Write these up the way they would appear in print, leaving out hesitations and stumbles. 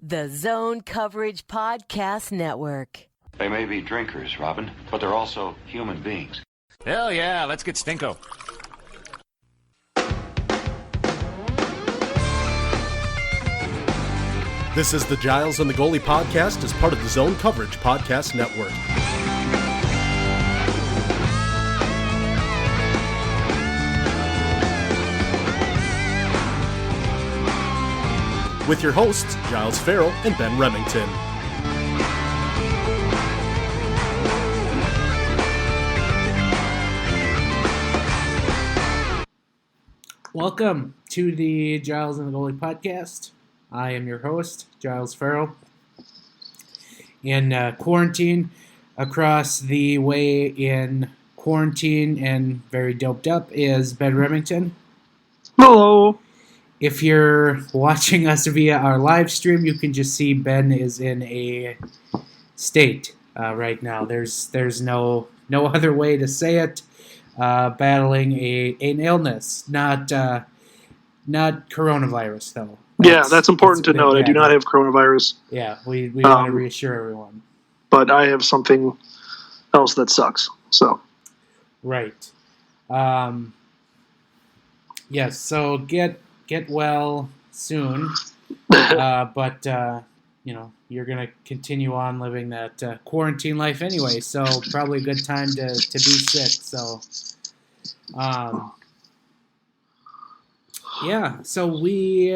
The Zone Coverage Podcast Network. They may be drinkers, Robin, but they're also human beings. Hell yeah, let's get stinko. This is the Giles and the Goalie podcast as part of the Zone Coverage Podcast Network. With your hosts, Giles Farrell and Ben Remington. Welcome to the Giles and the Goalie podcast. I am your host, Giles Farrell. In quarantine, across the way in quarantine and very doped up is Ben Remington. Hello. If you're watching us via our live stream, you can just see Ben is in a state right now. There's no other way to say it. Battling an illness, not coronavirus though. That's important to note. I do not have coronavirus. Yeah, we want to reassure everyone. But I have something else that sucks. So. Right. Yes. So get well soon. But you're gonna continue on living that quarantine life anyway. So probably a good time to be sick. So. So we,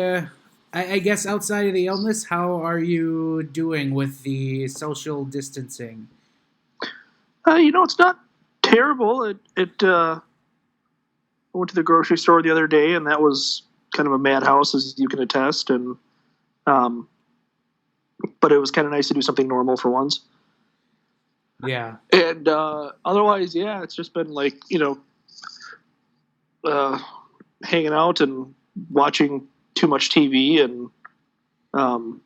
I guess outside of the illness, how are you doing with the social distancing? It's not terrible. I went to the grocery store the other day, and that was kind of a madhouse, as you can attest. And, but it was kind of nice to do something normal for once. Yeah. And otherwise, it's just been like, hanging out and watching too much TV, and I'm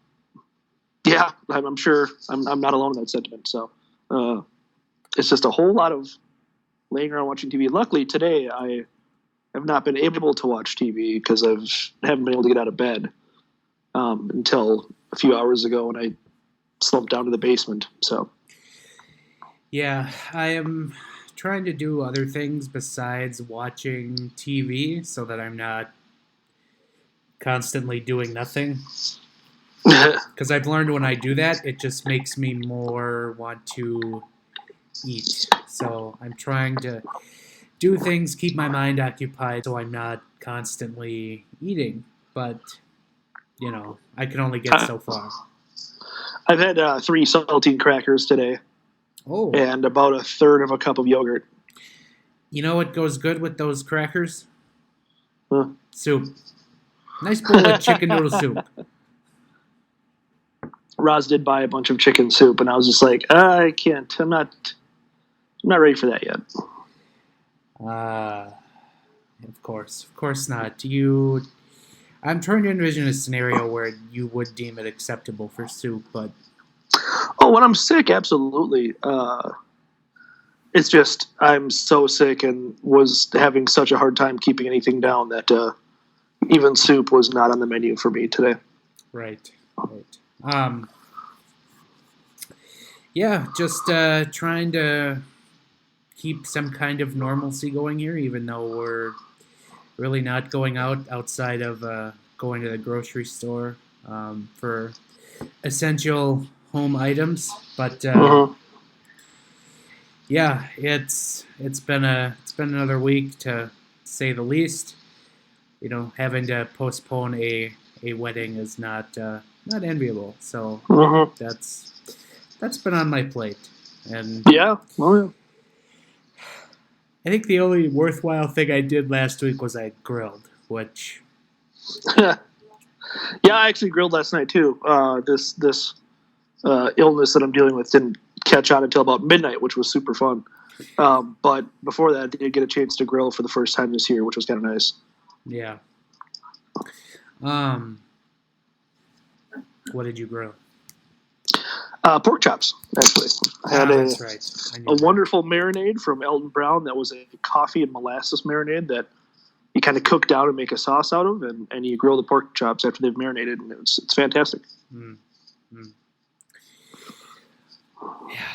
sure I'm not alone in that sentiment. So it's just a whole lot of laying around watching TV. Luckily today I have not been able to watch TV because I haven't been able to get out of bed until a few hours ago when I slumped down to the basement. So yeah, I am trying to do other things besides watching TV so that I'm not constantly doing nothing. Because I've learned when I do that, it just makes me more want to eat. So I'm trying to do things, keep my mind occupied so I'm not constantly eating. But, I can only get so far. I've had 3 saltine crackers today. Oh. And about a third of a cup of yogurt. You know what goes good with those crackers? Huh? Soup. Nice bowl of chicken noodle soup. Roz did buy a bunch of chicken soup, and I was just like, I can't. I'm not ready for that yet. Of course not. I'm trying to envision a scenario where you would deem it acceptable for soup, but. Oh, when I'm sick, absolutely. It's just I'm so sick and was having such a hard time keeping anything down that even soup was not on the menu for me today. Right. Just trying to keep some kind of normalcy going here, even though we're really not going outside of going to the grocery store for essential home items, but it's been another week to say the least. Having to postpone a wedding is not enviable. So that's been on my plate, and yeah. I think the only worthwhile thing I did last week was I grilled, which I actually grilled last night too. This illness that I'm dealing with didn't catch on until about midnight, which was super fun. But before that, I did get a chance to grill for the first time this year, which was kind of nice. Yeah. What did you grill? Pork chops, actually. I had that's right. a wonderful marinade from Elton Brown that was a coffee and molasses marinade that you kind of cook down and make a sauce out of, and you grill the pork chops after they've marinated, and it's fantastic. Yeah.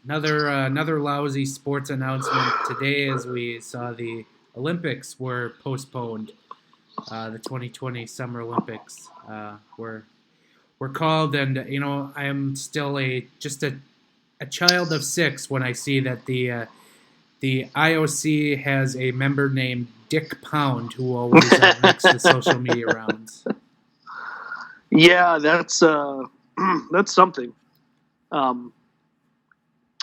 Another lousy sports announcement today, as we saw the Olympics were postponed. The 2020 Summer Olympics were called, and I am still just a child of 6 when I see that the IOC has a member named Dick Pound who always makes the social media rounds. Yeah, that's something.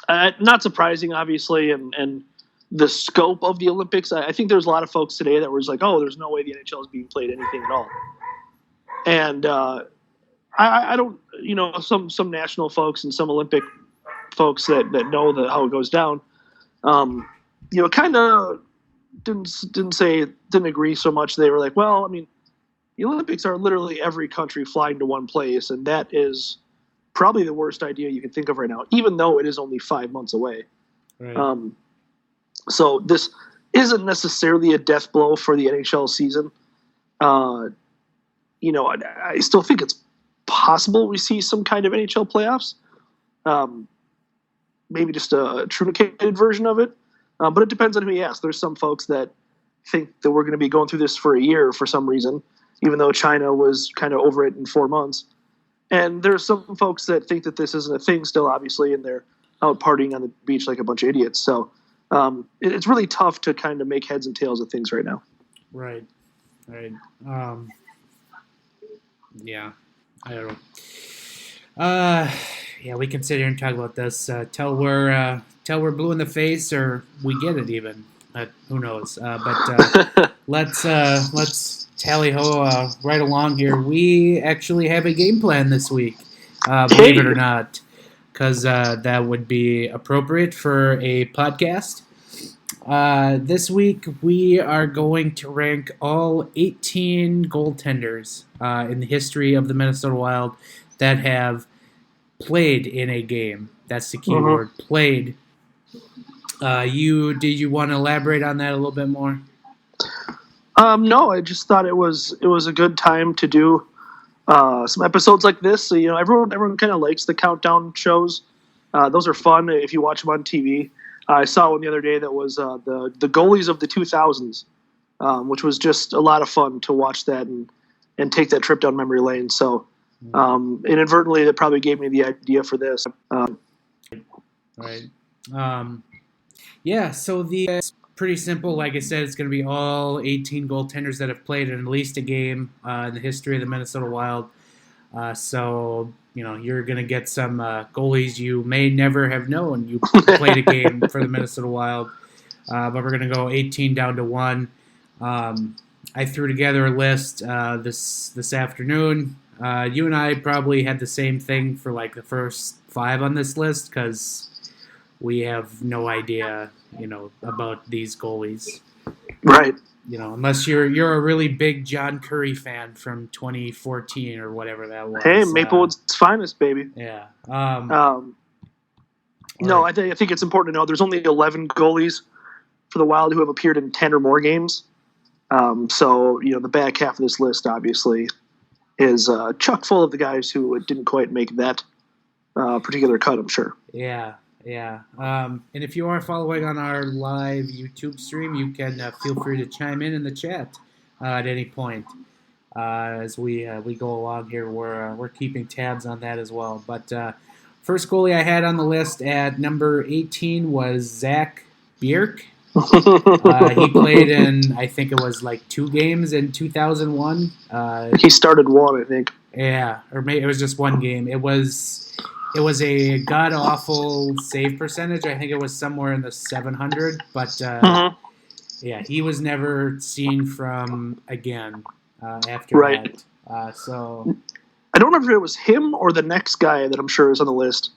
Not surprising, obviously, and the scope of the Olympics. I think there's a lot of folks today that was like, "Oh, there's no way the NHL is being played anything at all." And I don't, some national folks and some Olympic folks that know how it goes down, kind of didn't agree so much. They were like, well, I mean, the Olympics are literally every country flying to one place, and that is probably the worst idea you can think of right now, even though it is only 5 months away. Right. So this isn't necessarily a death blow for the NHL season. I still think it's possible we see some kind of NHL playoffs. Maybe just a truncated version of it. But it depends on who you ask. There's some folks that think that we're going to be going through this for a year for some reason, even though China was kind of over it in 4 months. And there's some folks that think that this isn't a thing still, obviously, and they're out partying on the beach like a bunch of idiots. So it's really tough to kind of make heads and tails of things right now. Right. Yeah, I don't know. Yeah, we can sit here and talk about this till we're blue in the face, or we get it even. Who knows? But let's tally ho right along here. We actually have a game plan this week, believe it or not, because that would be appropriate for a podcast. This week we are going to rank all 18 goaltenders in the history of the Minnesota Wild that have played in a game. That's the key word, played. Did you want to elaborate on that a little bit more? No, I just thought it was a good time to do some episodes like this. So, everyone kind of likes the countdown shows. Those are fun if you watch them on TV. I saw one the other day that was the goalies of the 2000s, which was just a lot of fun to watch that and take that trip down memory lane. So inadvertently, that probably gave me the idea for this. Right. Yeah, so it's pretty simple. Like I said, it's going to be all 18 goaltenders that have played in at least a game in the history of the Minnesota Wild. So, you're going to get some goalies you may never have known you played a game for the Minnesota Wild. But we're going to go 18 down to 1. I threw together a list this afternoon. You and I probably had the same thing for like the first 5 on this list because we have no idea, about these goalies. Right. Unless you're a really big John Curry fan from 2014 or whatever that was. Hey, Maplewood's finest, baby. Yeah. No, I think it's important to know there's only 11 goalies for the Wild who have appeared in 10 or more games. So, the back half of this list, obviously, is chock full of the guys who didn't quite make that particular cut, I'm sure. Yeah. And if you are following on our live YouTube stream, you can feel free to chime in the chat at any point. As we go along here, we're keeping tabs on that as well. But first goalie I had on the list at number 18 was Zach Bierk. He played in, I think it was like 2 games in 2001. He started 1, I think. Yeah, or maybe it was just 1 game. It was a god-awful save percentage. I think it was somewhere in the 700. But, yeah, he was never seen from again after that. So I don't remember if it was him or the next guy that I'm sure is on the list.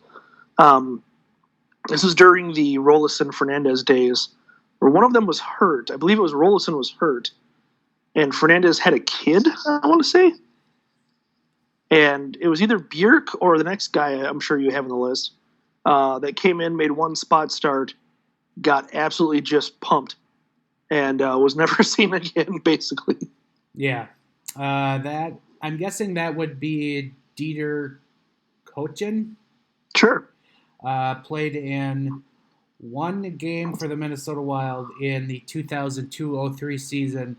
This was during the Roloson Fernandez days, where one of them was hurt. I believe it was Roloson was hurt, and Fernandez had a kid, I want to say. And it was either Bjerk or the next guy I'm sure you have on the list that came in, made 1 spot start, got absolutely just pumped, and was never seen again, basically. Yeah. That I'm guessing that would be Dieter Cochin. Sure. Played in one game for the Minnesota Wild in the 2002-03 season.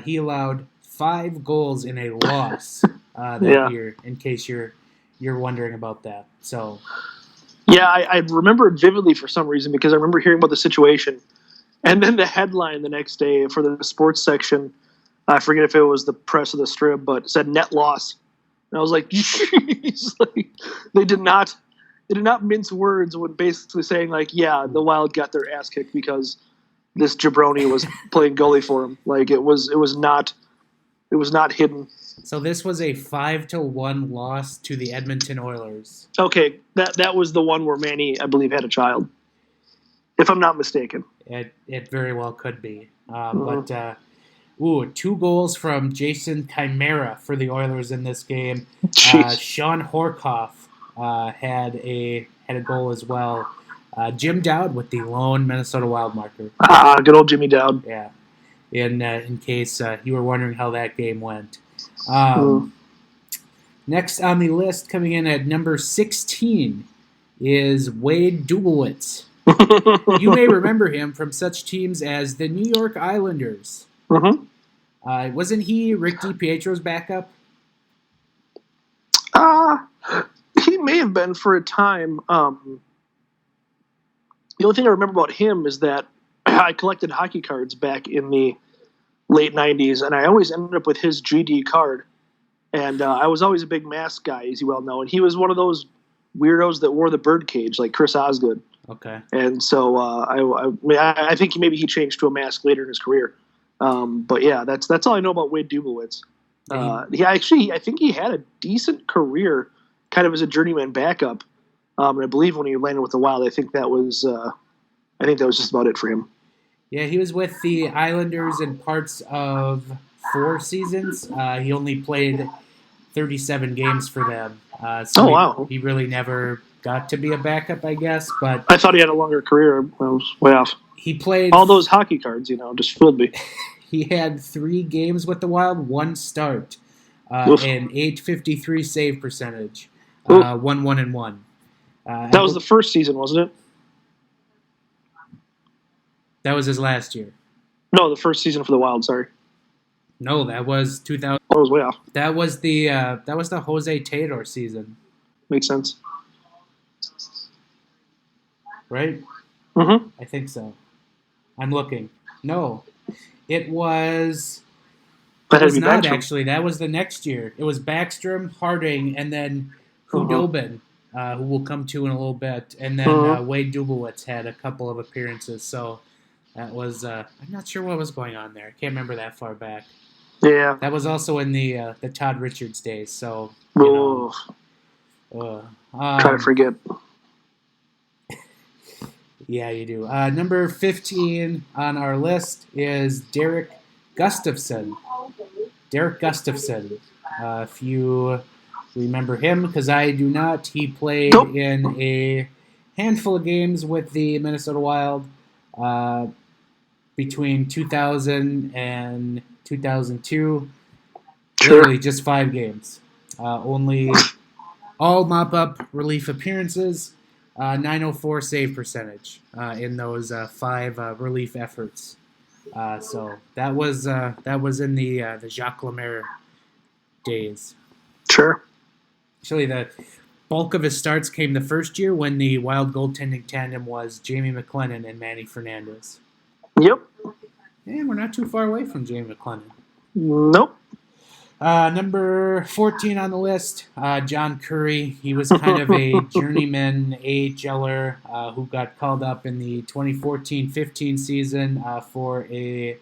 He allowed 5 goals in a loss that year, in case you're wondering about that. So, yeah, I remember it vividly for some reason because I remember hearing about the situation. And then the headline the next day for the sports section, I forget if it was the press or the strip, but it said net loss. And I was like, jeez, like, they did not mince words when basically saying like, yeah, the Wild got their ass kicked because this jabroni was playing goalie for him. Like it was not hidden. So this was a 5-1 loss to the Edmonton Oilers. Okay, that was the one where Manny, I believe, had a child, if I'm not mistaken. It very well could be. But 2 goals from Jason Chimera for the Oilers in this game. Sean Horkoff had a goal as well. Jim Dowd with the lone Minnesota Wild marker. Good old Jimmy Dowd. Yeah. In case you were wondering how that game went. Next on the list, coming in at number 16, is Wade Dubowitz. You may remember him from such teams as the New York Islanders. Mm-hmm. Wasn't he Rick DiPietro's backup? He may have been for a time. The only thing I remember about him is that I collected hockey cards back in the late 90s, and I always ended up with his GD card. And I was always a big mask guy, as you well know. And he was one of those weirdos that wore the birdcage, like Chris Osgood. Okay. And so I think maybe he changed to a mask later in his career. But yeah, that's all I know about Wade Dubowitz. I think he had a decent career, kind of as a journeyman backup. And I believe when he landed with the Wild, I think that was just about it for him. Yeah, he was with the Islanders in parts of 4 seasons. He only played 37 games for them. Wow. He really never got to be a backup, I guess. But I thought he had a longer career. I was way off. He played all those hockey cards, just fooled me. He had 3 games with the Wild, 1 start, and .853 save percentage, 1-1-1. That was the first season, wasn't it? That was his last year. No, the first season for the Wild. Sorry. No, that was 2000. I was way off. That was the Jose Taylor season. Makes sense. Right? Mm-hmm. I think so. I'm looking. No, it was. That was not Backstrom. Actually. That was the next year. It was Backstrom, Harding, and then Hudobin, who we'll come to in a little bit, and then Wade Dubowitz had a couple of appearances. So that was. I'm not sure what was going on there. I can't remember that far back. Yeah. That was also in the Todd Richards days. So. Try to forget. Yeah, you do. Number 15 on our list is Derek Gustafsson. Derek Gustafsson. If you remember him, because I do not, he played in a handful of games with the Minnesota Wild between 2000 and 2002. Sure. Literally just 5 games. Only all mop-up relief appearances. 904 save percentage in those 5 relief efforts. So that was in the Jacques Lemaire days. Sure. Actually, the bulk of his starts came the first year when the Wild goaltending tandem was Jamie McLennan and Manny Fernandez. Yep. And we're not too far away from Jamie McLennan. Nope. Number 14 on the list, John Curry. He was kind of a journeyman AHLer who got called up in the 2014-15 season for a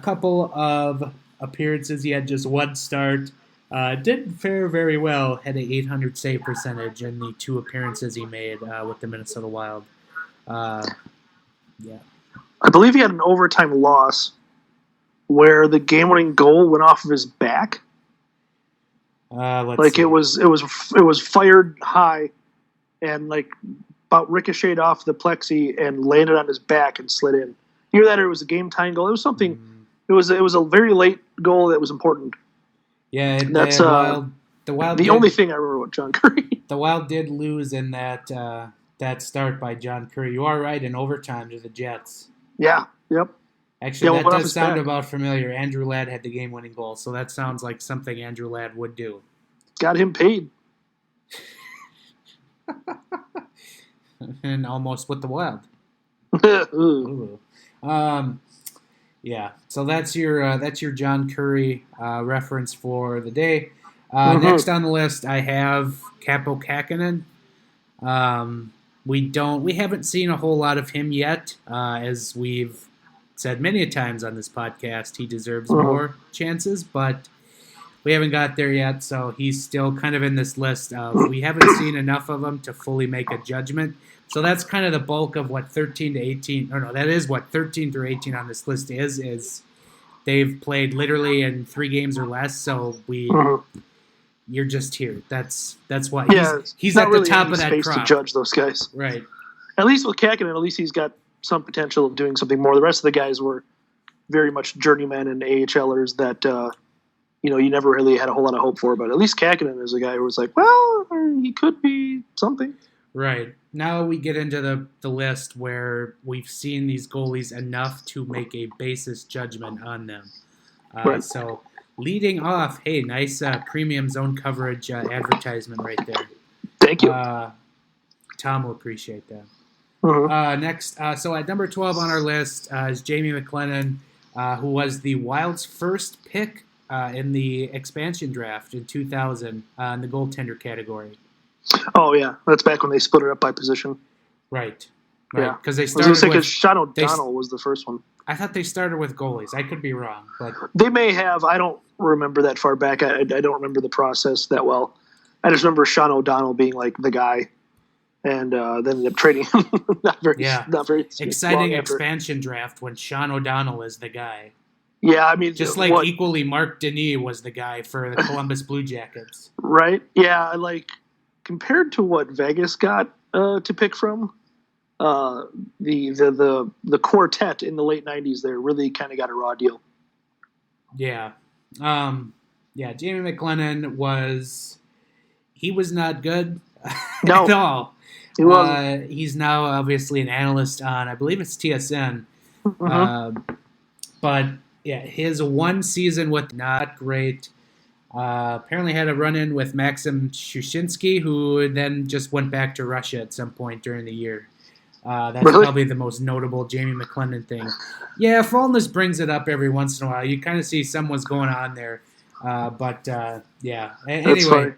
couple of appearances. He had just 1 start. Didn't fare very well. Had an .800 save percentage in the 2 appearances he made with the Minnesota Wild. Yeah. I believe he had an overtime loss where the game-winning goal went off of his back. Let's see. It was fired high, and about ricocheted off the plexi and landed on his back and slid in. Either that or it was a game-tying goal. It was something. It was a very late goal that was important. Yeah, that's Wild The only thing I remember about John Curry. The Wild did lose in that start by John Curry. You are right, in overtime to the Jets. Yeah. Yep. Actually, that does sound about familiar. Andrew Ladd had the game-winning goal, so that sounds like something Andrew Ladd would do. Got him paid. And almost with the Wild. Ooh. Yeah. So that's your John Curry reference for the day. Next on the list, I have Capo Kakkonen. We haven't seen a whole lot of him yet, as we've said many times on this podcast. He deserves more chances, but we haven't got there yet. So he's still kind of in this list of we haven't seen enough of him to fully make a judgment. So that's kind of the bulk of what 13 to 18, or no, that is what 13 through 18 on this list is they've played literally in 3 games or less. So you're just here. That's why he's at the top of that crop. To judge those guys, right? At least with Kakkonen, at least he's got some potential of doing something more. The rest of the guys were very much journeymen and AHLers that you never really had a whole lot of hope for. But at least Kakkonen is a guy who was like, well, he could be something. Right. Now we get into the list where we've seen these goalies enough to make a basis judgment on them. Right. So leading off, hey, nice premium zone coverage advertisement right there. Thank you. Tom will appreciate that. Mm-hmm. Next, so at number 12 on our list is Jamie McLennan, who was the Wild's first pick in the expansion draft in 2000 in the goaltender category. Oh, yeah. That's back when they split it up by position. Right. Yeah. Because they started with... Sean O'Donnell was the first one. I thought they started with goalies. I could be wrong. But they may have. I don't remember that far back. I don't remember the process that well. I just remember Sean O'Donnell being like the guy. And then ended up trading him. not very exciting expansion draft when Sean O'Donnell is the guy. Yeah, I mean, just like equally Mark Denis was the guy for the Columbus Blue Jackets. Right? Yeah, compared to what Vegas got to pick from, the quartet in the late '90s there really kind of got a raw deal. Yeah, Jamie McLennan was not good at all. He wasn't. He's now obviously an analyst on, I believe it's TSN. But yeah, his one season with not great. Apparently had a run-in with Maxim Shushinsky, who then just went back to Russia at some point during the year. That's probably the most notable Jamie McLennan thing. Yeah, Fallness brings it up every once in a while. You kind of see someone's going on there. Yeah. Anyway,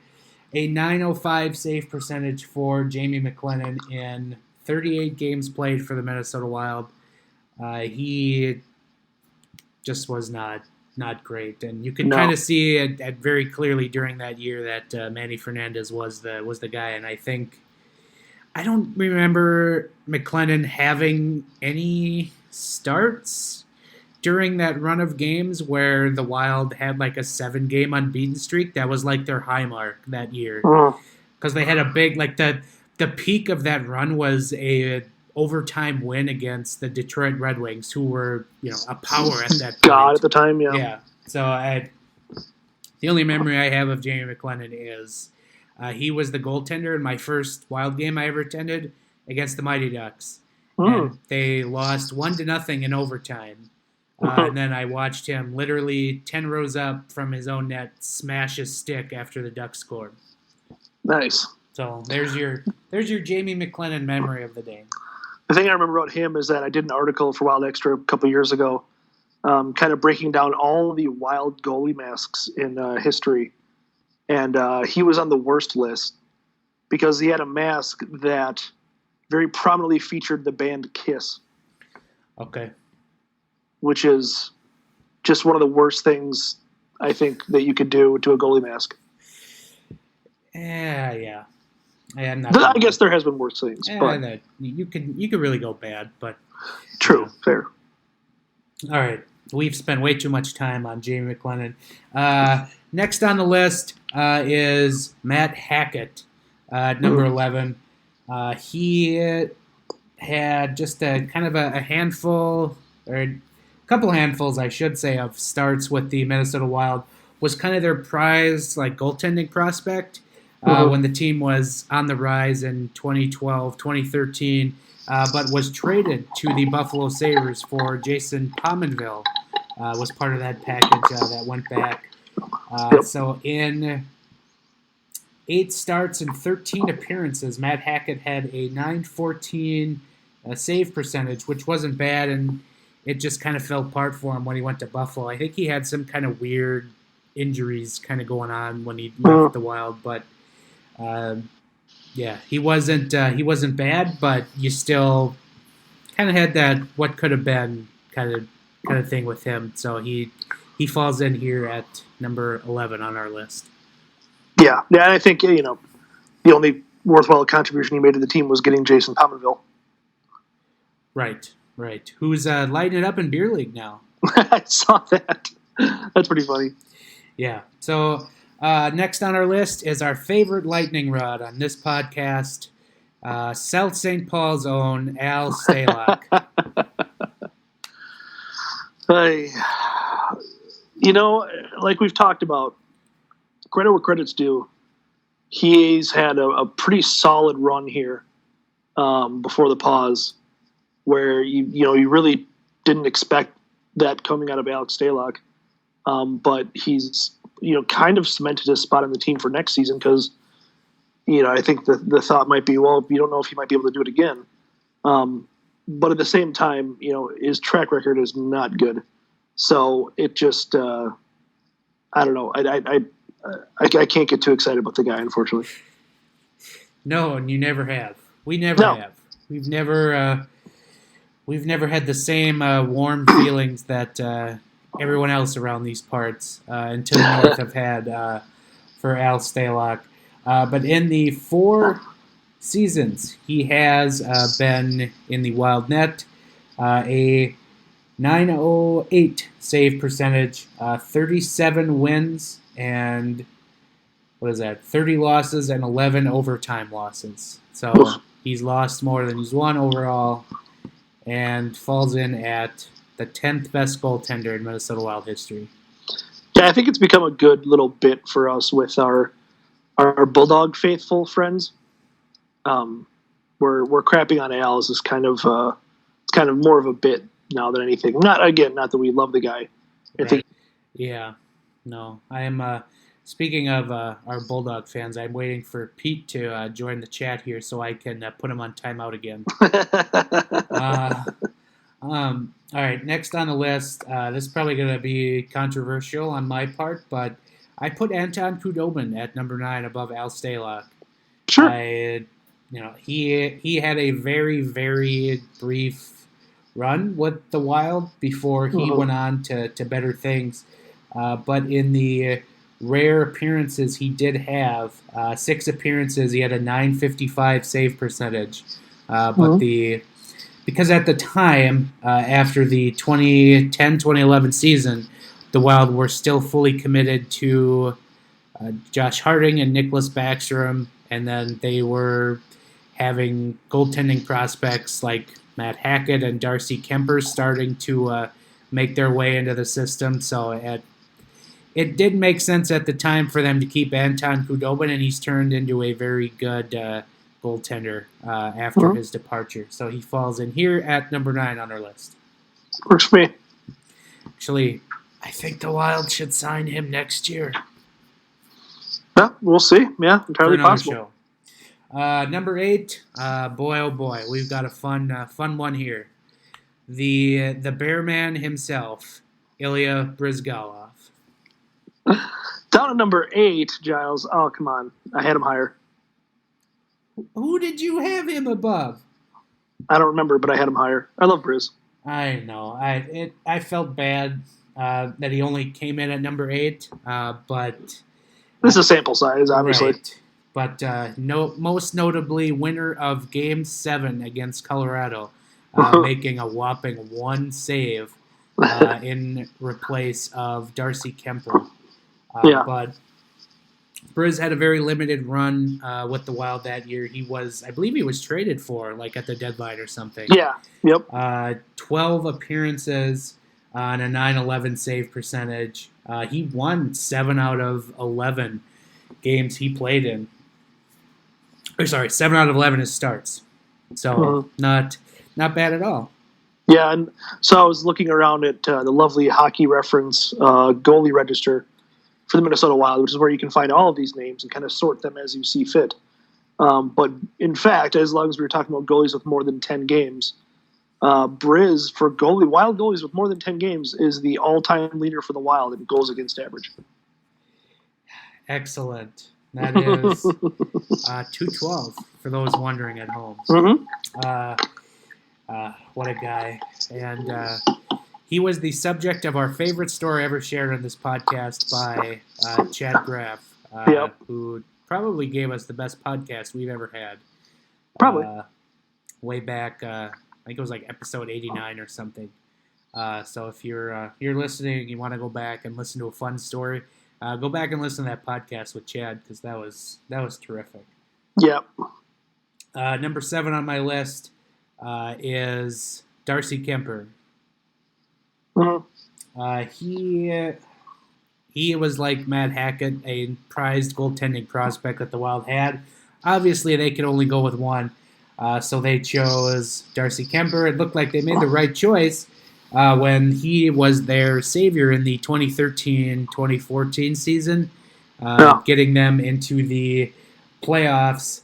a .905 save percentage for Jamie McLennan in 38 games played for the Minnesota Wild. He just was not great, and you could kind of see it very clearly during that year that Manny Fernandez was the guy. And I don't remember McLennan having any starts during that run of games where the Wild had like a 7-game unbeaten streak. That was like their high mark that year, because they had a big the peak of that run was a overtime win against the Detroit Red Wings, who were a power at that point. God at the time, yeah. Yeah. So the only memory I have of Jamie McLennan is he was the goaltender in my first Wild game I ever attended against the Mighty Ducks. And they lost 1-0 in overtime. And then I watched him literally 10 rows up from his own net smash his stick after the Ducks scored. Nice. So there's your Jamie McLennan memory of the day. The thing I remember about him is that I did an article for Wild Extra a couple years ago, kind of breaking down all the Wild goalie masks in history. And he was on the worst list because he had a mask that very prominently featured the band Kiss. Okay. Which is just one of the worst things I think that you could do to a goalie mask. Yeah. I guess there has been worse things, but you could really go bad, but true, fair. All right, we've spent way too much time on Jamie McLennan. Next on the list is Matt Hackett, number 11. He had just a kind of a handful, or a couple handfuls, I should say, of starts with the Minnesota Wild. was kind of their prized like goaltending prospect when the team was on the rise in 2012, 2013, but was traded to the Buffalo Sabres for Jason Pominville. Was part of that package that went back. So in 8 starts and 13 appearances, Matt Hackett had a .914 save percentage, which wasn't bad, and it just kind of fell apart for him when he went to Buffalo. I think he had some kind of weird injuries kind of going on when he left the Wild, but he wasn't bad, but you still kind of had that what could have been kind of thing with him. So he falls in here at number 11 on our list. Yeah, and I think the only worthwhile contribution he made to the team was getting Jason Pominville. Right. Who's lighting it up in beer league now? I saw that. That's pretty funny. Yeah. So next on our list is our favorite lightning rod on this podcast, South St. Paul's own Al Stalock. Like we've talked about, credit where credit's due. He's had a pretty solid run here before the pause, where you really didn't expect that coming out of Alex Stalock, but he's kind of cemented his spot on the team for next season because I think the thought might be, well, you don't know if he might be able to do it again, but at the same time, his track record is not good, so it just I don't know. I can't get too excited about the guy, unfortunately. No, and you never have. We never have. We've never had the same warm feelings that everyone else around these parts and to the north have had for Al Stalock. But in the 4 seasons he has been in the Wild net, a .908 save percentage, 37 wins, and 30 losses and 11 overtime losses. So he's lost more than he's won overall, and falls in at the 10th best goaltender in Minnesota Wild history. Yeah, I think it's become a good little bit for us with our Bulldog faithful friends. We're crapping on Al as this kind of more of a bit now than anything. Not that we love the guy. I think. Yeah, no, I am. Speaking of our Bulldog fans, I'm waiting for Pete to join the chat here so I can put him on timeout again. All right, next on the list, this is probably going to be controversial on my part, but I put Anton Khudobin at number 9 above Al Stalock. Sure. He had a very, very brief run with the Wild before he went on to better things. But in the rare appearances he did have, 6 appearances, he had a .955 save percentage. But because at the time, after the 2010-2011 season, the Wild were still fully committed to Josh Harding and Niklas Backstrom, and then they were having goaltending prospects like Matt Hackett and Darcy Kemper starting to make their way into the system. So it did make sense at the time for them to keep Anton Khudobin, and he's turned into a very good goaltender after his departure. So he falls in here at number 9 on our list. Works for me. Actually, I think the Wild should sign him next year. Yeah, we'll see. Yeah, entirely possible. Number 8, boy oh boy, we've got a fun one here. The Bearman himself, Ilya Bryzgalov. Down at number 8, Giles. Oh, come on. I had him higher. Who did you have him above? I don't remember, but I had him higher. I love Briz. I know. I felt bad that he only came in at number 8, but this is a sample size, obviously. Right. But most notably, winner of Game 7 against Colorado, making a whopping 1 save in replace of Darcy Kemper. But Briz had a very limited run with the Wild that year. I believe he was traded for, like at the deadline or something. Yeah, yep. 12 appearances on a .911 save percentage. He won 7 out of 11 games he played in. 7 out of 11 his starts. So not bad at all. Yeah, and so I was looking around at the lovely Hockey Reference goalie register for the Minnesota Wild, which is where you can find all of these names and kind of sort them as you see fit. But in fact, as long as we were talking about goalies with more than 10 games, Briz for Wild goalies with more than 10 games is the all-time leader for the Wild in goals against average. Excellent. That is 212 for those wondering at home. What a guy. And he was the subject of our favorite story ever shared on this podcast by Chad Graff, who probably gave us the best podcast we've ever had. Probably. Way back, I think it was like episode 89 or something. So if you're listening and you want to go back and listen to a fun story, go back and listen to that podcast with Chad, because that was terrific. Yep. Number 7 on my list is Darcy Kemper. He was like Matt Hackett, a prized goaltending prospect that the Wild had. Obviously, they could only go with one, so they chose Darcy Kemper. It looked like they made the right choice when he was their savior in the 2013-2014 season, getting them into the playoffs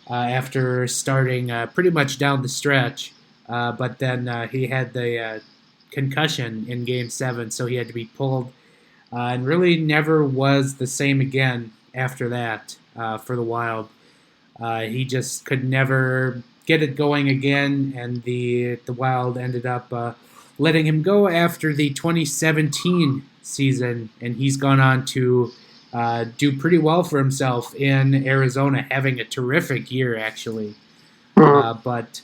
after starting pretty much down the stretch. But then he had the concussion in Game 7, so he had to be pulled. And really never was the same again after that for the Wild. He just could never get it going again, and the Wild ended up letting him go after the 2017 season, and he's gone on to do pretty well for himself in Arizona, having a terrific year, actually. But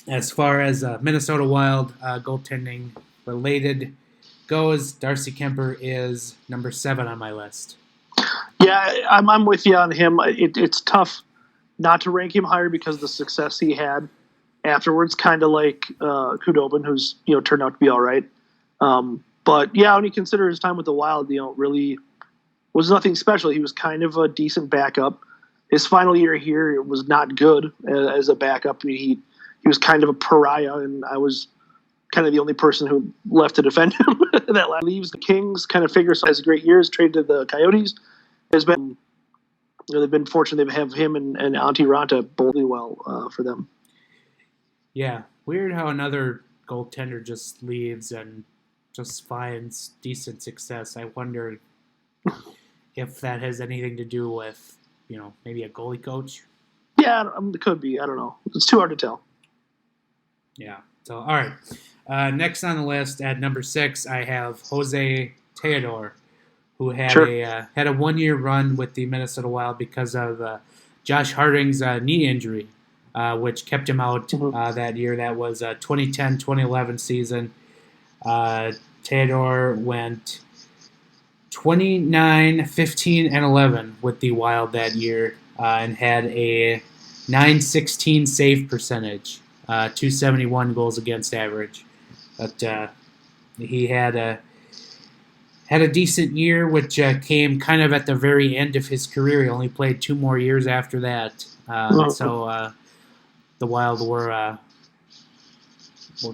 as far as Minnesota Wild goaltending related goes, Darcy Kemper is number 7 on my list. Yeah, I'm with you on him. It's tough not to rank him higher because of the success he had afterwards, kind of like Khudobin, who's turned out to be all right. But yeah, when you consider his time with the Wild, really was nothing special. He was kind of a decent backup. His final year here was not good as a backup. I mean, he was kind of a pariah, and I was kind of the only person who left to defend him. That leaves the Kings, kind of figures has great years, traded to the Coyotes. Has been, they've been fortunate to have him and Antti Ranta both really well for them. Yeah, weird how another goaltender just leaves and just finds decent success. I wonder if that has anything to do with, maybe a goalie coach. Yeah, it could be. I don't know. It's too hard to tell. Yeah. So, all right. Next on the list at number 6, I have Jose Theodore, who had a 1-year run with the Minnesota Wild because of Josh Harding's knee injury, which kept him out that year. That was a 2010-2011 season. Theodore went 29, 15, and 11 with the Wild that year and had a .916 save percentage, 271 goals against average. But he had a decent year, which came kind of at the very end of his career. He only played 2 more years after that. So the Wild were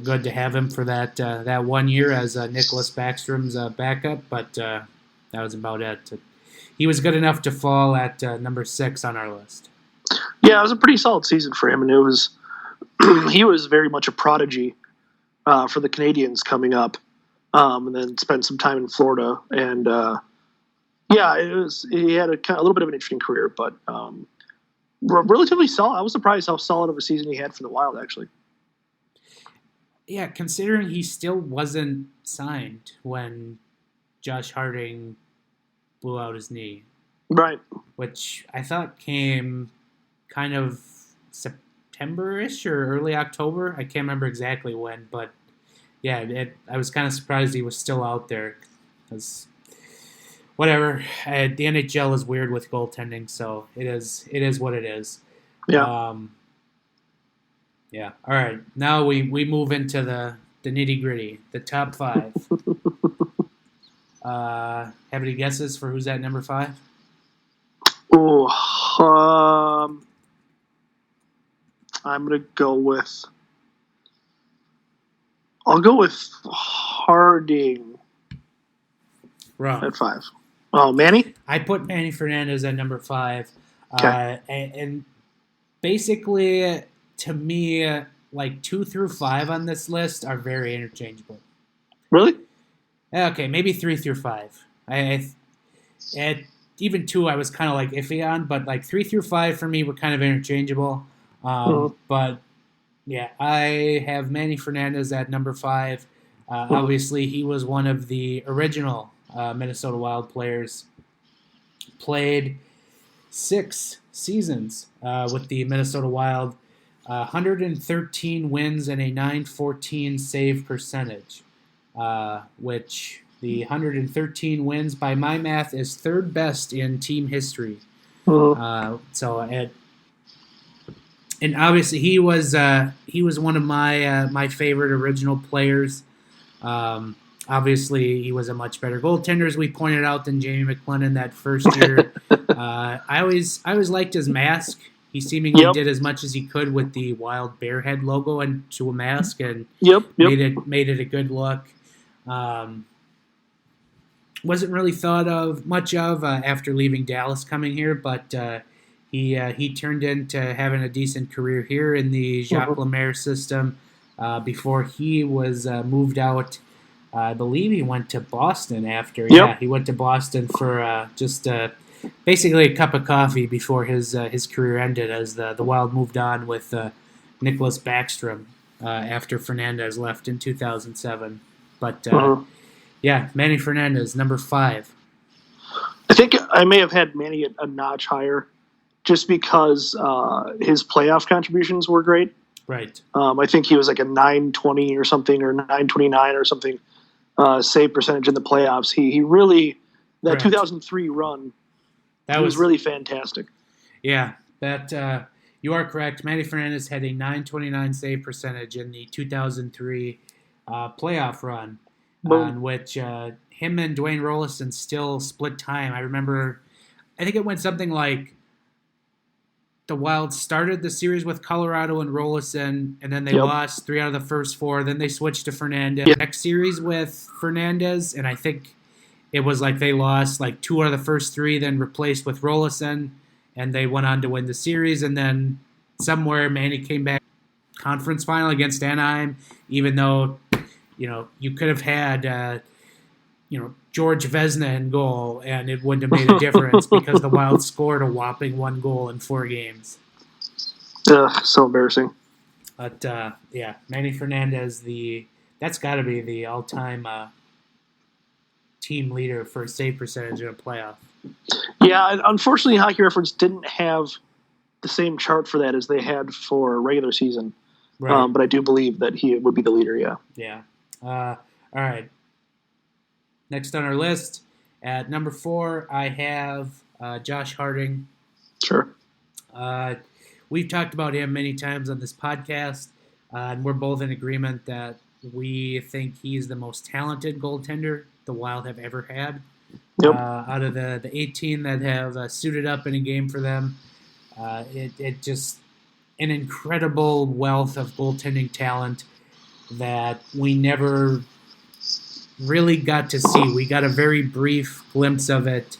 good to have him for that 1 year as Niklas Backstrom's backup, but that was about it. He was good enough to fall at number 6 on our list. Yeah, it was a pretty solid season for him, and it was he was very much a prodigy for the Canadians coming up, and then spent some time in Florida. And he had a little bit of an interesting career, but relatively solid. I was surprised how solid of a season he had for the Wild, actually. Yeah, considering he still wasn't signed when Josh Harding blew out his knee. Right. Which I thought came kind of September-ish or early October. I can't remember exactly when, but yeah, I was kind of surprised he was still out there. Because whatever, the NHL is weird with goaltending, so it is what it is. Yeah. Yeah. All right. Now we move into the nitty-gritty, the top 5. Have any guesses for who's at number 5? Oh, I'm gonna go with. I'll go with Harding Wrong. at 5. Oh, Manny? I put Manny Fernandez at number 5. Okay. And basically, to me, like 2 through 5 on this list are very interchangeable. Really? Okay, maybe 3 through 5. At even 2, I was kind of like iffy on, but like 3 through 5 for me were kind of interchangeable. But yeah, I have Manny Fernandez at number 5. Obviously, he was one of the original Minnesota Wild players. Played 6 seasons with the Minnesota Wild, 113 wins and a .914 save percentage, which the 113 wins, by my math, is third best in team history. And obviously he was one of my favorite original players. Obviously, he was a much better goaltender, as we pointed out, than Jamie McLennan that first year. I always liked his mask. He seemingly did as much as he could with the Wild Bear head logo into a mask, and made it a good look. Wasn't really thought of much of after leaving Dallas coming here, but he turned into having a decent career here in the Jacques Lemaire system before he was moved out. I believe he went to Boston after. Yep. Yeah, he went to Boston for just basically a cup of coffee before his career ended, as the Wild moved on with Niklas Backstrom after Fernandez left in 2007. But yeah, Manny Fernandez, number 5. I think I may have had Manny a notch higher, just because his playoff contributions were great. Right. I think he was like a .920 or something, or .929 or something save percentage in the playoffs. He really, that 2003 run, was really fantastic. Yeah, that you are correct. Manny Fernandez had a .929 save percentage in the 2003 playoff run, on which him and Dwayne Roloson still split time. I remember, I think it went something like the Wild started the series with Colorado and Roloson, and then they lost 3 out of the first 4. Then they switched to Fernandez. Next series with Fernandez, and I think it was like they lost like 2 out of the first 3, then replaced with Roloson, and they went on to win the series. And then somewhere Manny came back conference final against Anaheim, even though you could have had George Vezina in goal, and it wouldn't have made a difference because the Wild scored a whopping 1 goal in 4 games. So embarrassing. But yeah, Manny Fernandez, that's got to be the all-time team leader for save percentage in a playoff. Yeah, unfortunately, Hockey Reference didn't have the same chart for that as they had for regular season. Right. But I do believe that he would be the leader. Yeah. Yeah. All right. Next on our list, at number 4, I have Josh Harding. Sure. We've talked about him many times on this podcast, and we're both in agreement that we think he's the most talented goaltender the Wild have ever had. Yep. Out of the 18 that have suited up in a game for them, it just an incredible wealth of goaltending talent that we never really got to see. We got a very brief glimpse of it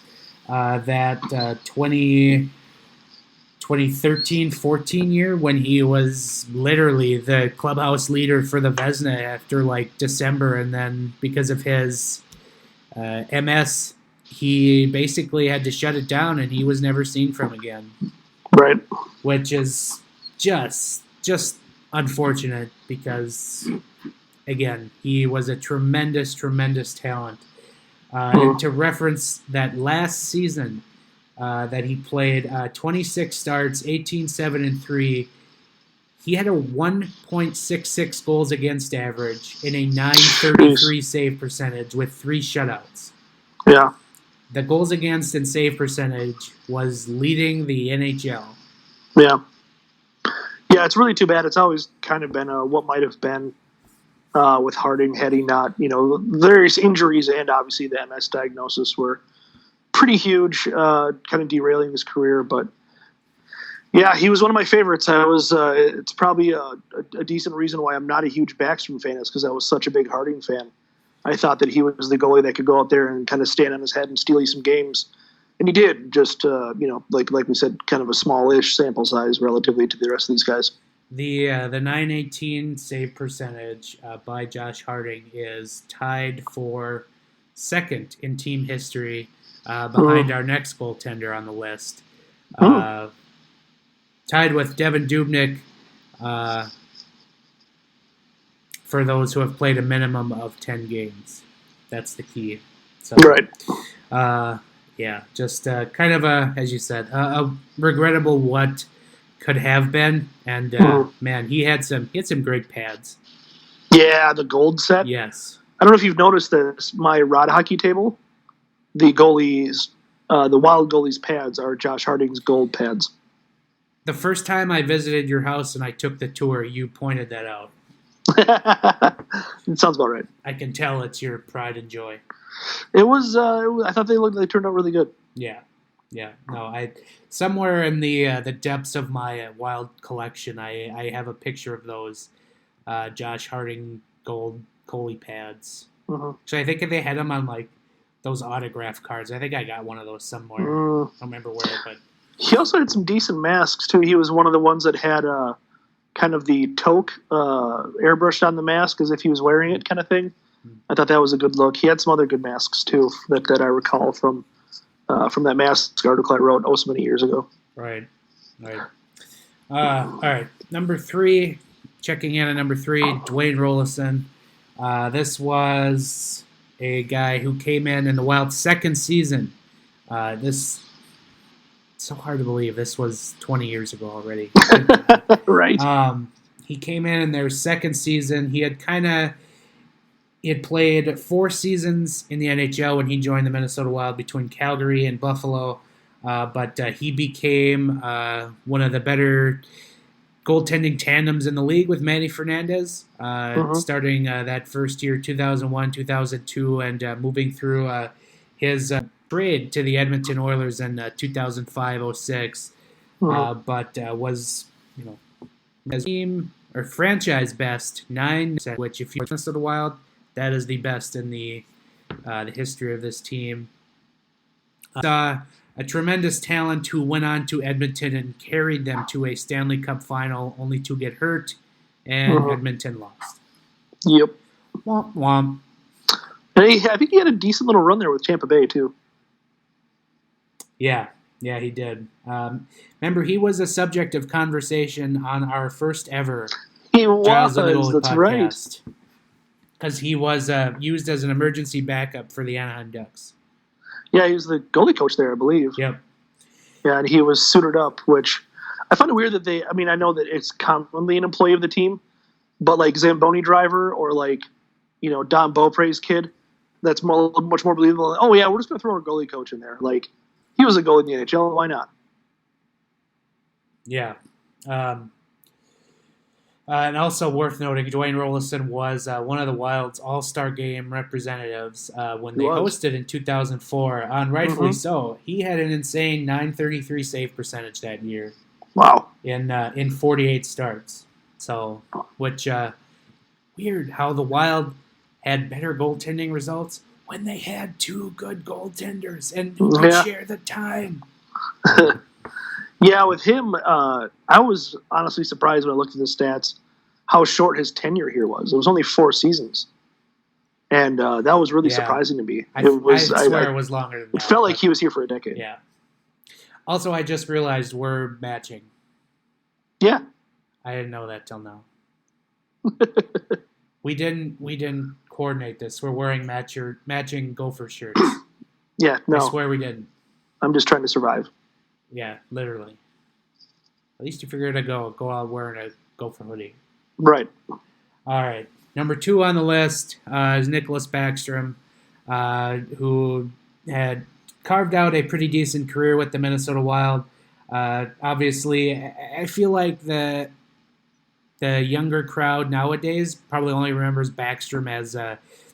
that 2013-14 year, when he was literally the clubhouse leader for the Vezina after like December, and then because of his MS, he basically had to shut it down, and he was never seen from again. Right. Which is just unfortunate because, again, he was a tremendous, tremendous talent. And to reference that last season that he played, 26 starts, 18-7-3, he had a 1.66 goals against average and a .933 save percentage with 3 shutouts. Yeah. The goals against and save percentage was leading the NHL. Yeah. Yeah, it's really too bad. It's always kind of been what might have been with Harding had he not, various injuries and obviously the MS diagnosis were pretty huge, kind of derailing his career. But yeah, he was one of my favorites. It's probably a decent reason why I'm not a huge Backstrom fan is because I was such a big Harding fan. I thought that he was the goalie that could go out there and kind of stand on his head and steal you some games. And he did, just, like we said, kind of a smallish sample size relatively to the rest of these guys. The 918 save percentage by Josh Harding is tied for second in team history behind our next goaltender on the list. Tied with Devan Dubnyk for those who have played a minimum of 10 games. That's the key. So, right. Just kind of as you said, a regrettable what could have been. And, man, he had some great pads. Yeah, the gold set. Yes. I don't know if you've noticed this. My rod hockey table, the goalies, the Wild goalies' pads are Josh Harding's gold pads. The first time I visited your house and I took the tour, you pointed that out. It sounds about right. I can tell it's your pride and joy. It was. I thought they turned out really good. Yeah. No, somewhere in the depths of my Wild collection, I have a picture of those Josh Harding gold goalie pads. So I think they had them on like those autograph cards. I think I got one of those somewhere. I don't remember where, but he also had some decent masks too. He was one of the ones that had kind of the toque airbrushed on the mask as if he was wearing it, kind of thing. I thought that was a good look. He had some other good masks too that I recall from that mask article I wrote so many years ago. Right. All right. Number 3, checking in at number 3, Dwayne Roloson. This was a guy who came in the Wild's second season. It's so hard to believe. This was 20 years ago already. Right. He came in their second season. He had played 4 seasons in the NHL when he joined the Minnesota Wild between Calgary and Buffalo. But he became one of the better goaltending tandems in the league with Manny Fernandez, starting that first year, 2001, 2002, and moving through his trade to the Edmonton Oilers in 2005-06. But was, as team or franchise best 9%, which if you're Minnesota Wild, that is the best in the history of this team. A tremendous talent who went on to Edmonton and carried them to a Stanley Cup final, only to get hurt, and Edmonton lost. Yep. Womp womp. And I think he had a decent little run there with Tampa Bay too. Yeah, he did. Remember, he was a subject of conversation on our first ever Giles of the Goalie podcast. Right. Because he was used as an emergency backup for the Anaheim Ducks. Yeah, he was the goalie coach there, I believe. Yep. Yeah, and he was suited up, which I find it weird that I know that it's commonly an employee of the team, but like Zamboni driver or like, Don Beaupre's kid, that's much more believable. Oh, yeah, we're just going to throw our goalie coach in there. Like, he was a goalie in the NHL. Why not? Yeah. And also worth noting, Dwayne Roloson was one of the Wild's All-Star Game representatives when they hosted in 2004, and rightfully so. He had an insane .933 save percentage that year. Wow. In 48 starts. So, which weird how the Wild had better goaltending results when they had 2 good goaltenders and who could share the time. Yeah, with him, I was honestly surprised when I looked at the stats how short his tenure here was. It was only 4 seasons. And that was really surprising to me. I swear it was longer than that. It felt like he was here for a decade. Yeah. Also, I just realized we're matching. Yeah. I didn't know that till now. We didn't coordinate this. We're wearing matching Gopher shirts. Yeah, no. I swear we didn't. I'm just trying to survive. Yeah, literally. At least you figured to go out wearing a Gopher hoodie. Right. All right. Number 2 on the list is Niklas Backstrom, who had carved out a pretty decent career with the Minnesota Wild. Obviously, I feel like the the younger crowd nowadays probably only remembers Backstrom as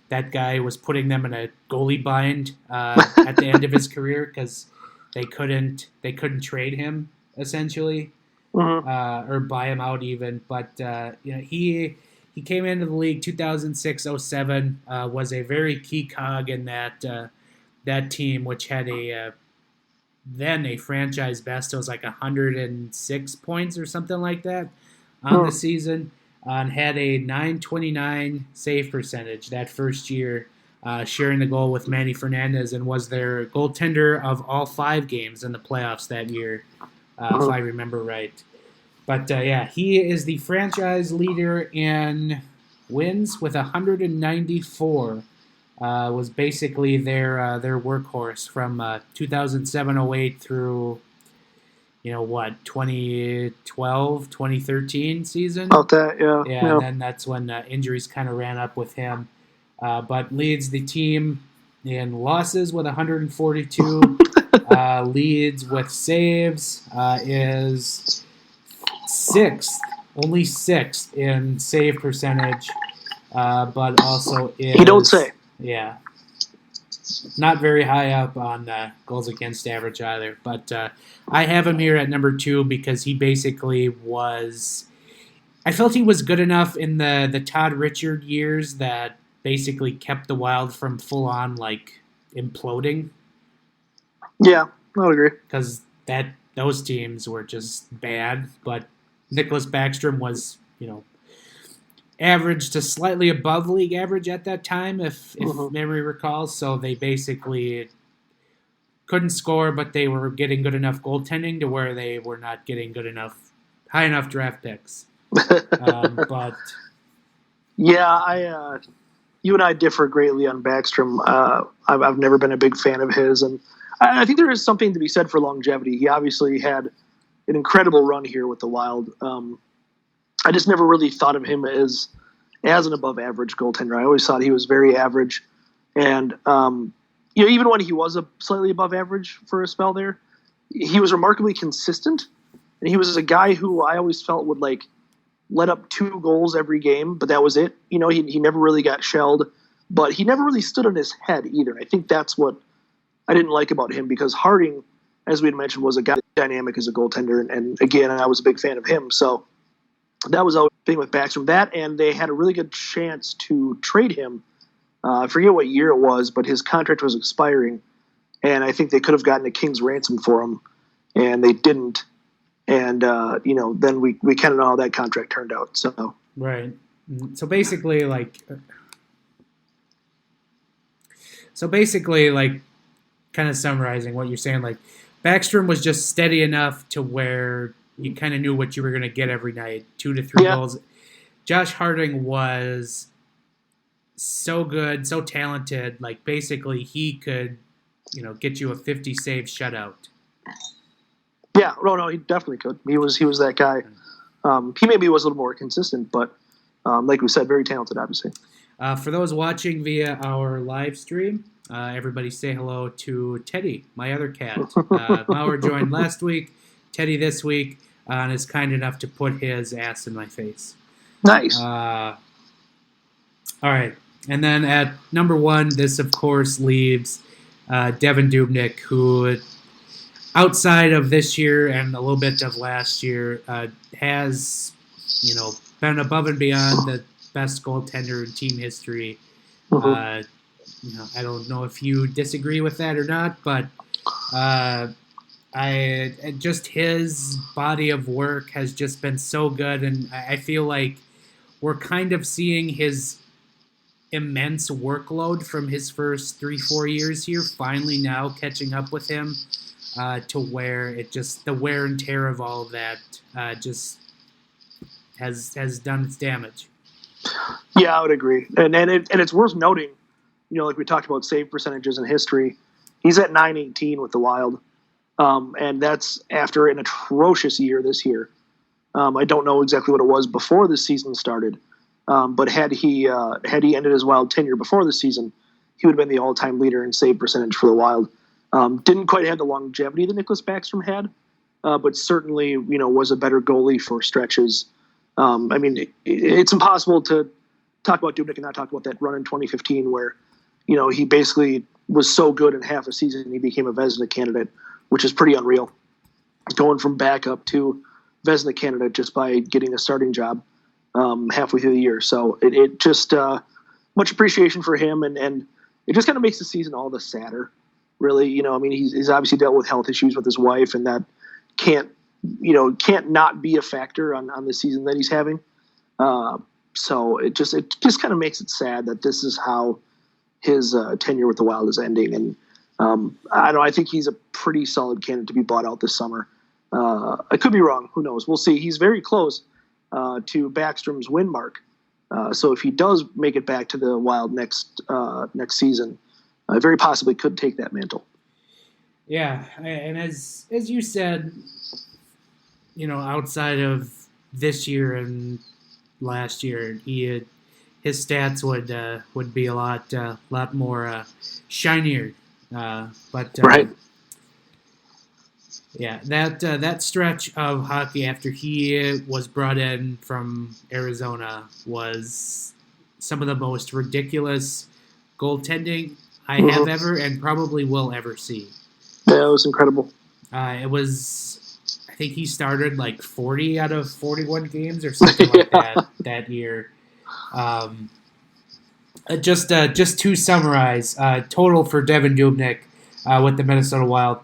that guy was putting them in a goalie bind at the end of his career because they couldn't trade him essentially or buy him out even. But he came into the league 2006-07, was a very key cog in that team, which had then a franchise best. It was like 106 points or something like that on the season, and had a .929 save percentage that first year, sharing the goal with Manny Fernandez, and was their goaltender of all 5 games in the playoffs that year, if I remember right. But he is the franchise leader in wins with 194. Was basically their workhorse from 2007-08 through 2012, 2013 season. About that, yeah. And then that's when injuries kind of ran up with him. But leads the team in losses with 142. Leads with saves, is only sixth in save percentage, but also is... You don't say. Yeah. Not very high up on goals against average either. But I have him here at number 2 because he basically was... I felt he was good enough in the Todd Richard years that basically kept the Wild from full-on, imploding. Yeah, I would agree. Because those teams were just bad. But Niklas Backstrom was, average to slightly above league average at that time, if memory recalls. So they basically couldn't score, but they were getting good enough goaltending to where they were not getting high enough draft picks. But yeah, you and I differ greatly on Backstrom. I've never been a big fan of his, and I think there is something to be said for longevity. He obviously had an incredible run here with the Wild. I just never really thought of him as an above-average goaltender. I always thought he was very average. And, even when he was slightly above average for a spell there, he was remarkably consistent. And he was a guy who I always felt would, let up 2 goals every game, but that was it. He never really got shelled. But he never really stood on his head either. And I think that's what I didn't like about him, because Harding, as we had mentioned, was a guy dynamic as a goaltender. And again, I was a big fan of him. So that was always the thing with Backstrom. That, and they had a really good chance to trade him. I forget what year it was, but his contract was expiring, and I think they could have gotten a king's ransom for him, and they didn't. And then we kind of know how that contract turned out. So right. So basically, kind of summarizing what you're saying, Backstrom was just steady enough to where you kind of knew what you were going to get every night, 2 to 3 goals. Josh Harding was so good, so talented. Basically, he could, get you a 50 save shutout. Yeah, no, he definitely could. He was that guy. He maybe was a little more consistent, but like we said, very talented, obviously. For those watching via our live stream, everybody say hello to Teddy, my other cat. Mauer joined last week. Teddy this week, and is kind enough to put his ass in my face. Nice. All right. And then at number 1, this, of course, leaves Devan Dubnyk, who, outside of this year and a little bit of last year, has, been above and beyond the best goaltender in team history. I don't know if you disagree with that or not, but just his body of work has just been so good, and I feel like we're kind of seeing his immense workload from his first 3-4 years here finally now catching up with him, to where the wear and tear of all of that just has done its damage. Yeah, I would agree, and it's worth noting, like we talked about save percentages in history, he's at .918 with the Wild. And that's after an atrocious year this year. I don't know exactly what it was before the season started, but had he ended his Wild tenure before the season, he would have been the all-time leader in save percentage for the Wild. Didn't quite have the longevity that Niklas Backstrom had, but certainly was a better goalie for stretches. I mean, it's impossible to talk about Dubnyk and not talk about that run in 2015 where, he basically was so good in half a season he became a Vezina candidate, which is pretty unreal. Going from backup to Vezina candidate just by getting a starting job halfway through the year. So it just much appreciation for him, and it just kind of makes the season all the sadder, really. I mean, he's obviously dealt with health issues with his wife, and that can't not be a factor on the season that he's having. So it just kind of makes it sad that this is how his tenure with the Wild is ending. And I don't know, I think he's a pretty solid candidate to be bought out this summer. I could be wrong. Who knows? We'll see. He's very close to Backstrom's win mark. So if he does make it back to the Wild next season, very possibly could take that mantle. Yeah, and as you said, outside of this year and last year, his stats would be a lot more shinier. But right. Yeah, that stretch of hockey after he was brought in from Arizona was some of the most ridiculous goaltending I have ever and probably will ever see. Yeah, it was incredible. I think he started like 40 out of 41 games or something like that year. Just to summarize, total for Devan Dubnyk with the Minnesota Wild.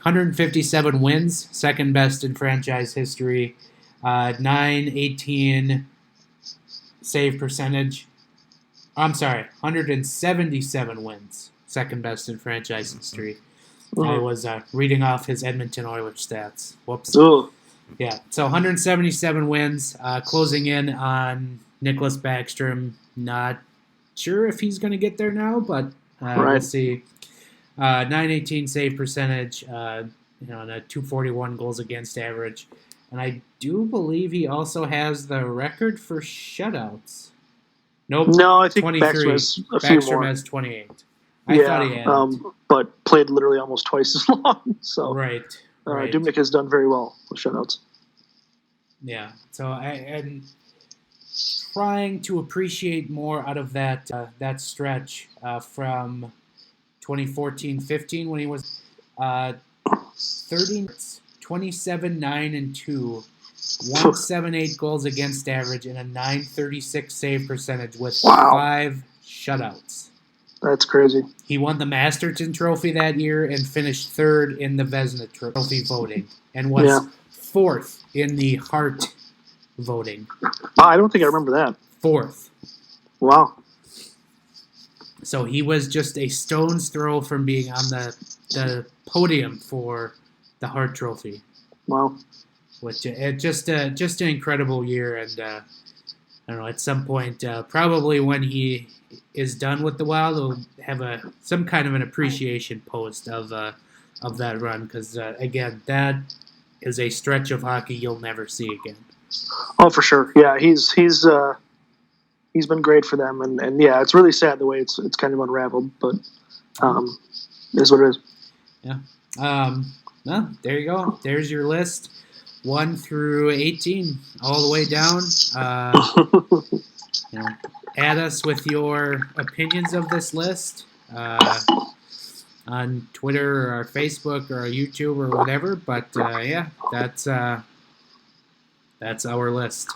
157 wins, second best in franchise history. 918 save percentage. I'm sorry, 177 wins, second best in franchise history. I was reading off his Edmonton Oilers stats. Whoops. Yeah, so 177 wins, closing in on Niklas Backstrom. Not sure if he's going to get there now, but we'll see. 918 save percentage, and a 241 goals against average. And I do believe he also has the record for shutouts. Nope. No, I think 23. Backstrom has a few more. Backstrom has 28. I thought he had. But played literally almost twice as long. So right. Dubnyk has done very well with shutouts. Yeah. So I'm trying to appreciate more out of that stretch from 2014-15 when he was 30, 27, 9, and 2, 178 goals against average, and a 936 save percentage with 5 shutouts. That's crazy. He won the Masterton Trophy that year and finished third in the Vezina Trophy voting and was fourth in the Hart voting. I don't think I remember that. Fourth. Wow. So he was just a stone's throw from being on the podium for the Hart Trophy. Wow. Which just an incredible year, and I don't know. At some point, probably when he is done with the Wild, we'll have some kind of an appreciation post of that run because again, that is a stretch of hockey you'll never see again. Oh, for sure. Yeah, he's been great for them, and yeah, it's really sad the way it's kind of unraveled, but it is what it is. Yeah. Well, there you go. There's your list, 1 through 18, all the way down. Add us with your opinions of this list on Twitter or Facebook or YouTube or whatever. But yeah, that's our list.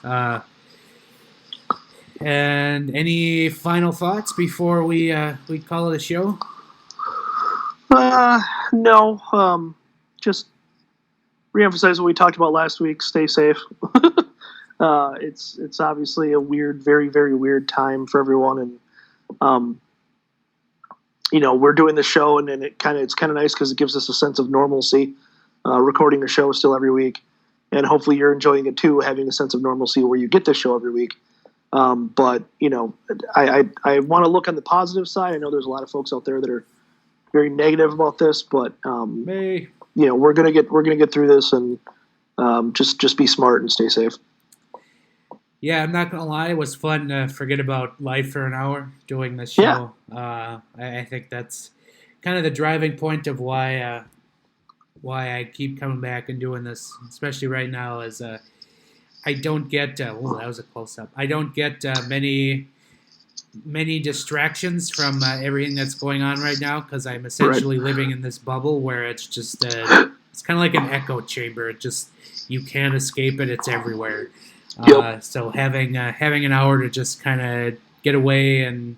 And any final thoughts before we call it a show? No. Just reemphasize what we talked about last week. Stay safe. It's obviously a weird, very, very weird time for everyone, and we're doing the show, and it's kind of nice because it gives us a sense of normalcy. Recording a show still every week, and hopefully you're enjoying it too, having a sense of normalcy where you get this show every week. But I want to look on the positive side. I know there's a lot of folks out there that are very negative about this, but we're gonna get through this, and just be smart and stay safe. Yeah, I'm not gonna lie. It was fun to forget about life for an hour doing this show. Yeah. I think that's kind of the driving point of why I keep coming back and doing this, especially right now. As I don't get. That was a close up. I don't get many distractions from everything that's going on right now because I'm essentially living in this bubble where it's just it's kind of like an echo chamber. It just you can't escape it. It's everywhere. So having an hour to just kind of get away and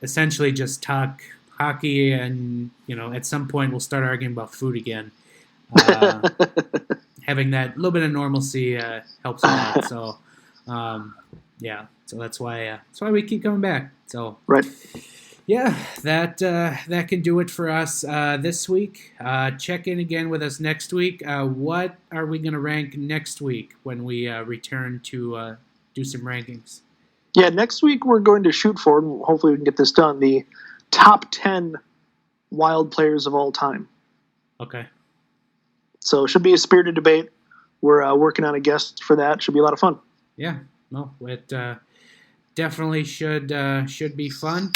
essentially just talk hockey, and at some point we'll start arguing about food again. Having that little bit of normalcy helps a lot. So, so that's why we keep coming back. So, yeah, that can do it for us this week. Check in again with us next week. What are we going to rank next week when we return to do some rankings? Yeah, next week we're going to shoot for, and hopefully we can get this done, the top 10 Wild players of all time. Okay. So it should be a spirited debate. We're working on a guest for that. Should be a lot of fun. Yeah, no, it definitely should be fun.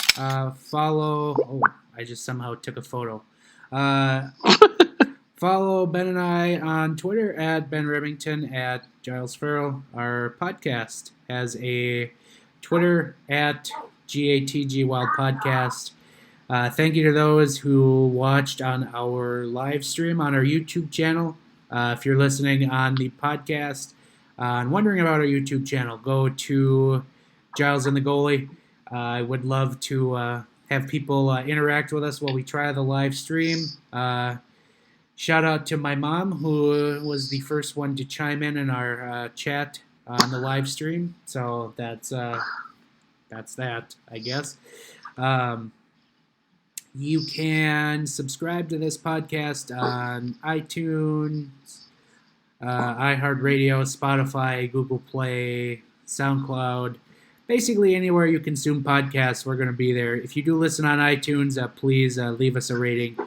Follow. Oh, I just somehow took a photo. Follow Ben and I on Twitter at Ben Remington, at Giles Farrell. Our podcast has a Twitter at GATG Wild Podcast. Thank you to those who watched on our live stream on our YouTube channel. If you're listening on the podcast and wondering about our YouTube channel, go to Giles and the Goalie. I would love to have people interact with us while we try the live stream. Shout out to my mom, who was the first one to chime in our chat on the live stream. So that's that, I guess. You can subscribe to this podcast on iTunes, iHeartRadio, Spotify, Google Play, SoundCloud. Basically, anywhere you consume podcasts, we're going to be there. If you do listen on iTunes, please leave us a rating.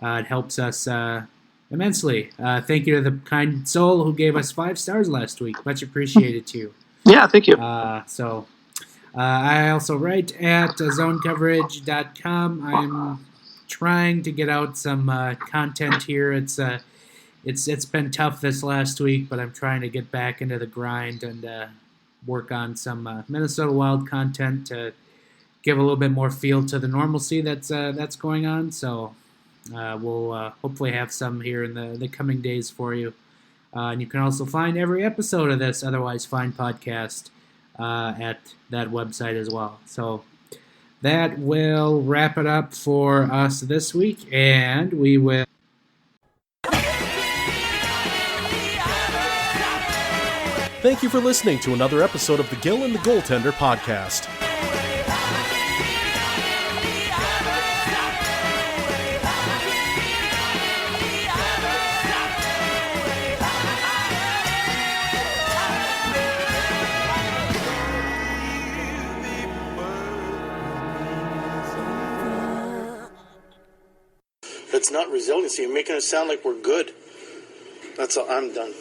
It helps us immensely. Thank you to the kind soul who gave us 5 stars last week. Much appreciated too. Yeah, thank you. I also write at zonecoverage.com. I'm trying to get out some content here. It's been tough this last week, but I'm trying to get back into the grind and work on some Minnesota Wild content to give a little bit more feel to the normalcy that's going on. So we'll hopefully have some here in the coming days for you. And you can also find every episode of this Otherwise Fine podcast at that website as well. So that will wrap it up for us this week, and we will. Thank you for listening to another episode of the Gill and the Goaltender podcast. That's not resiliency. You're making it sound like we're good. That's all. I'm done.